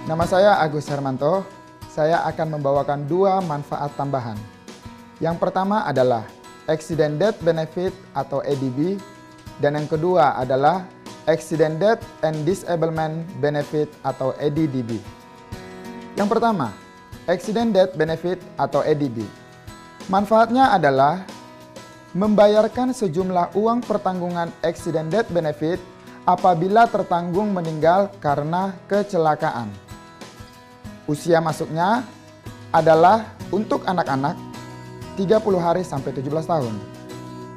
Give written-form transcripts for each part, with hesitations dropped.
Nama saya Agus Hermanto. Saya akan membawakan dua manfaat tambahan. Yang pertama adalah Accident Death Benefit atau ADB, dan yang kedua adalah Accident Death and Disablement Benefit atau ADDB. Yang pertama, Accident Death Benefit atau ADB. Manfaatnya adalah membayarkan sejumlah uang pertanggungan Accident Death Benefit apabila tertanggung meninggal karena kecelakaan. Usia masuknya adalah untuk anak-anak 30 hari sampai 17 tahun.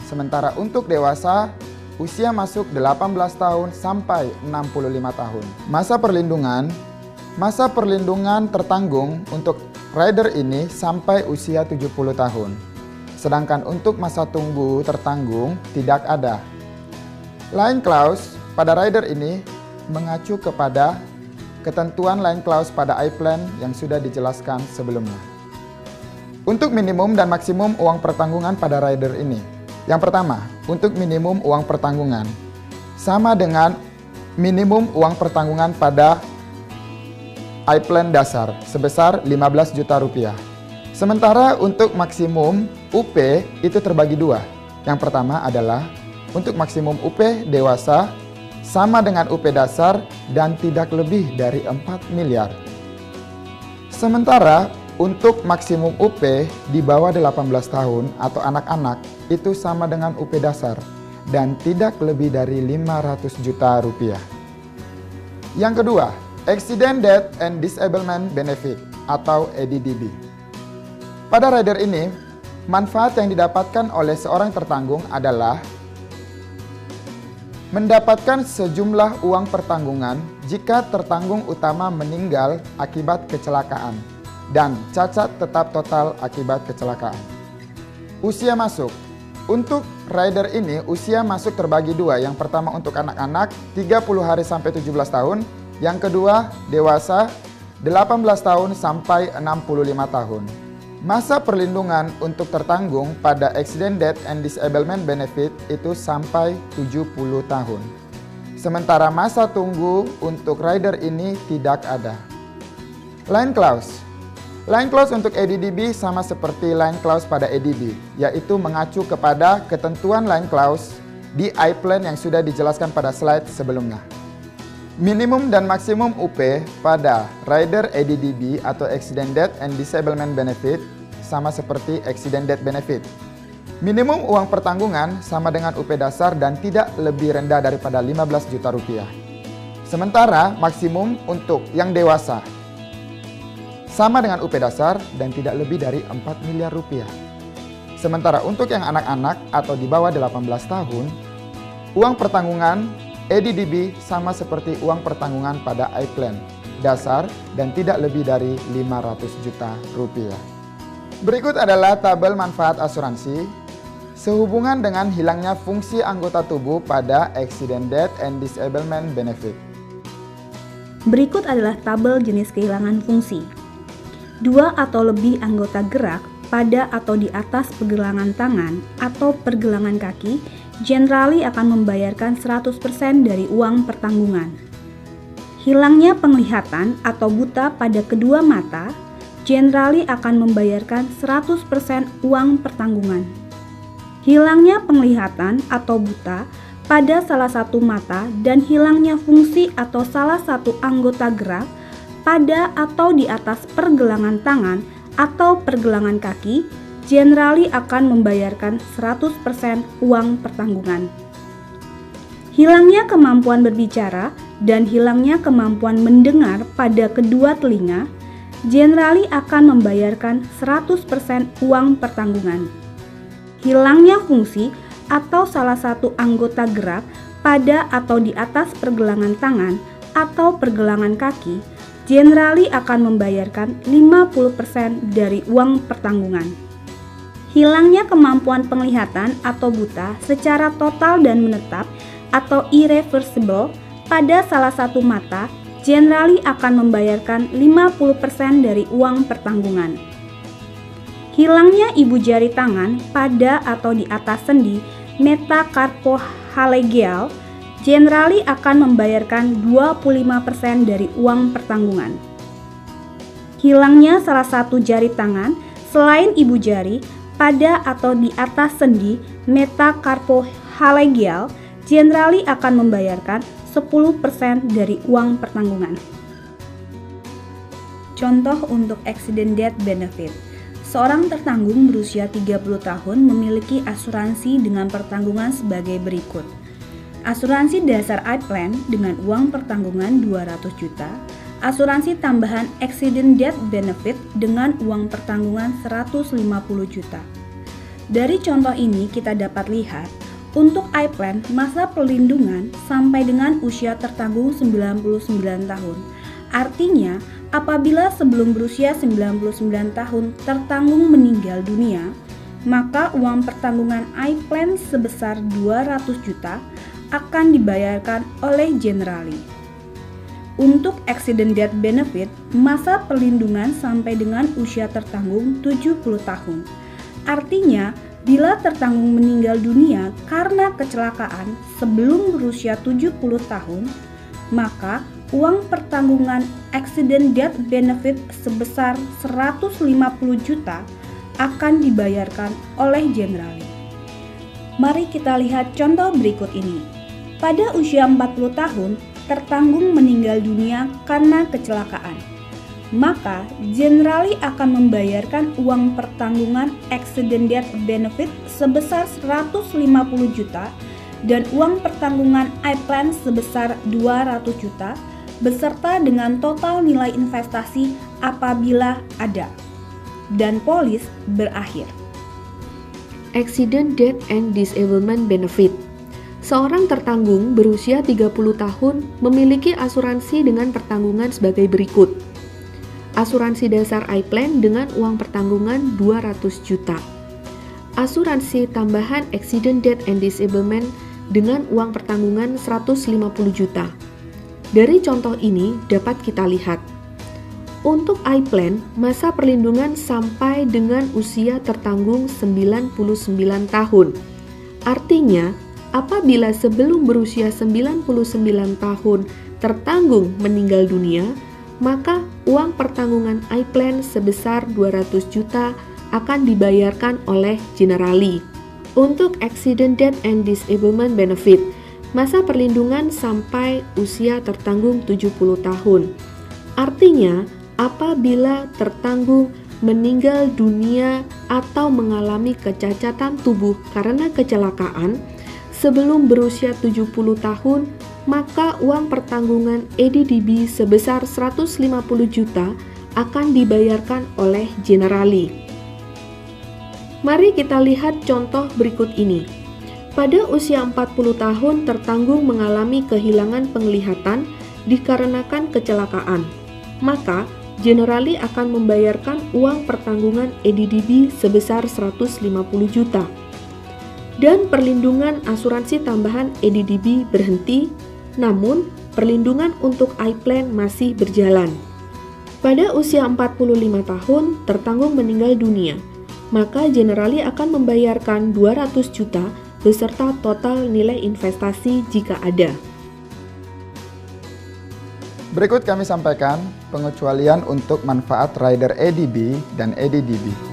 Sementara untuk dewasa, usia masuk 18 tahun sampai 65 tahun. Masa perlindungan tertanggung untuk rider ini sampai usia 70 tahun. Sedangkan untuk masa tunggu tertanggung tidak ada. Line clause pada rider ini mengacu kepada ketentuan line clause pada iPlan yang sudah dijelaskan sebelumnya. Untuk minimum dan maksimum uang pertanggungan pada rider ini. Yang pertama, untuk minimum uang pertanggungan sama dengan minimum uang pertanggungan pada iPlan dasar sebesar 15 juta rupiah. Sementara untuk maksimum UP itu terbagi dua. Yang pertama adalah untuk maksimum UP dewasa sama dengan UP dasar dan tidak lebih dari 4 miliar. Sementara untuk maksimum UP di bawah 18 tahun atau anak-anak itu sama dengan UP dasar dan tidak lebih dari 500 juta rupiah. Yang kedua, Accident Death and Disablement Benefit atau ADDB. Pada rider ini, manfaat yang didapatkan oleh seorang tertanggung adalah mendapatkan sejumlah uang pertanggungan jika tertanggung utama meninggal akibat kecelakaan dan cacat tetap total akibat kecelakaan. Usia masuk. Untuk rider ini, usia masuk terbagi dua. Yang pertama untuk anak-anak 30 hari sampai 17 tahun. Yang kedua, dewasa 18 tahun sampai 65 tahun. Masa perlindungan untuk tertanggung pada Accident Death and Disablement Benefit itu sampai 70 tahun. Sementara masa tunggu untuk rider ini tidak ada. Line clause. Line clause untuk ADDB sama seperti line clause pada ADB, yaitu mengacu kepada ketentuan line clause di iPlan yang sudah dijelaskan pada slide sebelumnya. Minimum dan maksimum UP pada rider ADDB atau Accident Death and Disablement Benefit sama seperti Accident Death Benefit. Minimum uang pertanggungan sama dengan UP dasar dan tidak lebih rendah daripada 15 juta rupiah. Sementara maksimum untuk yang dewasa sama dengan UP dasar dan tidak lebih dari 4 miliar rupiah. Sementara untuk yang anak-anak atau di bawah 18 tahun, uang pertanggungan ADDB sama seperti uang pertanggungan pada iPlan dasar dan tidak lebih dari 500 juta rupiah. Berikut adalah tabel manfaat asuransi sehubungan dengan hilangnya fungsi anggota tubuh pada Accident Death and Disablement Benefit. Berikut adalah tabel jenis kehilangan fungsi. 2 atau lebih anggota gerak pada atau di atas pergelangan tangan atau pergelangan kaki generally akan membayarkan 100% dari uang pertanggungan. Hilangnya penglihatan atau buta pada kedua mata generally akan membayarkan 100% uang pertanggungan. Hilangnya penglihatan atau buta pada salah satu mata dan hilangnya fungsi atau salah satu anggota gerak pada atau di atas pergelangan tangan atau pergelangan kaki generally akan membayarkan 100% uang pertanggungan. Hilangnya kemampuan berbicara dan hilangnya kemampuan mendengar pada kedua telinga generally akan membayarkan 100% uang pertanggungan. Hilangnya fungsi atau salah satu anggota gerak pada atau di atas pergelangan tangan atau pergelangan kaki generally akan membayarkan 50% dari uang pertanggungan. Hilangnya kemampuan penglihatan atau buta secara total dan menetap atau irreversible pada salah satu mata generally akan membayarkan 50% dari uang pertanggungan. Hilangnya ibu jari tangan pada atau di atas sendi metacarpophalangeal generally akan membayarkan 25% dari uang pertanggungan. hilangnya salah satu jari tangan selain ibu jari pada atau di atas sendi metacarpophalangeal, generally akan membayarkan 10% dari uang pertanggungan. Contoh untuk accident death benefit. Seorang tertanggung berusia 30 tahun memiliki asuransi dengan pertanggungan sebagai berikut. Asuransi dasar iPlan dengan uang pertanggungan 200 juta, asuransi tambahan accident death benefit dengan uang pertanggungan 150 juta. Dari contoh ini kita dapat lihat, untuk iPlan masa perlindungan sampai dengan usia tertanggung 99 tahun. Artinya, apabila sebelum berusia 99 tahun tertanggung meninggal dunia, maka uang pertanggungan iPlan sebesar 200 juta akan dibayarkan oleh Generali. Untuk accident death benefit, masa perlindungan sampai dengan usia tertanggung 70 tahun. Artinya, bila tertanggung meninggal dunia karena kecelakaan sebelum berusia 70 tahun, maka uang pertanggungan accident death benefit sebesar 150 juta akan dibayarkan oleh Generali. Mari kita lihat contoh berikut ini. Pada usia 40 tahun, tertanggung meninggal dunia karena kecelakaan. Maka Generali akan membayarkan uang pertanggungan accident death benefit sebesar 150 juta dan uang pertanggungan iPlan sebesar 200 juta beserta dengan total nilai investasi apabila ada. Dan polis berakhir. Accident death and disablement benefit. Seorang tertanggung berusia 30 tahun memiliki asuransi dengan pertanggungan sebagai berikut. Asuransi dasar iPlan dengan uang pertanggungan 200 juta. Asuransi tambahan accident death and disablement dengan uang pertanggungan 150 juta. Dari contoh ini dapat kita lihat. Untuk iPlan, masa perlindungan sampai dengan usia tertanggung 99 tahun. Artinya, apabila sebelum berusia 99 tahun tertanggung meninggal dunia, maka uang pertanggungan iPlan sebesar 200 juta akan dibayarkan oleh Generali. Untuk accident death and disablement benefit, masa perlindungan sampai usia tertanggung 70 tahun. Artinya, apabila tertanggung meninggal dunia atau mengalami kecacatan tubuh karena kecelakaan sebelum berusia 70 tahun, maka uang pertanggungan EDDB sebesar 150 juta akan dibayarkan oleh Generali. Mari kita lihat contoh berikut ini. Pada usia 40 tahun tertanggung mengalami kehilangan penglihatan dikarenakan kecelakaan, maka Generali akan membayarkan uang pertanggungan EDDB sebesar 150 juta. Dan perlindungan asuransi tambahan EDDB berhenti, namun perlindungan untuk iPlan masih berjalan. Pada usia 45 tahun tertanggung meninggal dunia, maka Generali akan membayarkan 200 juta beserta total nilai investasi jika ada. Berikut kami sampaikan pengecualian untuk manfaat rider EDB dan EDDB.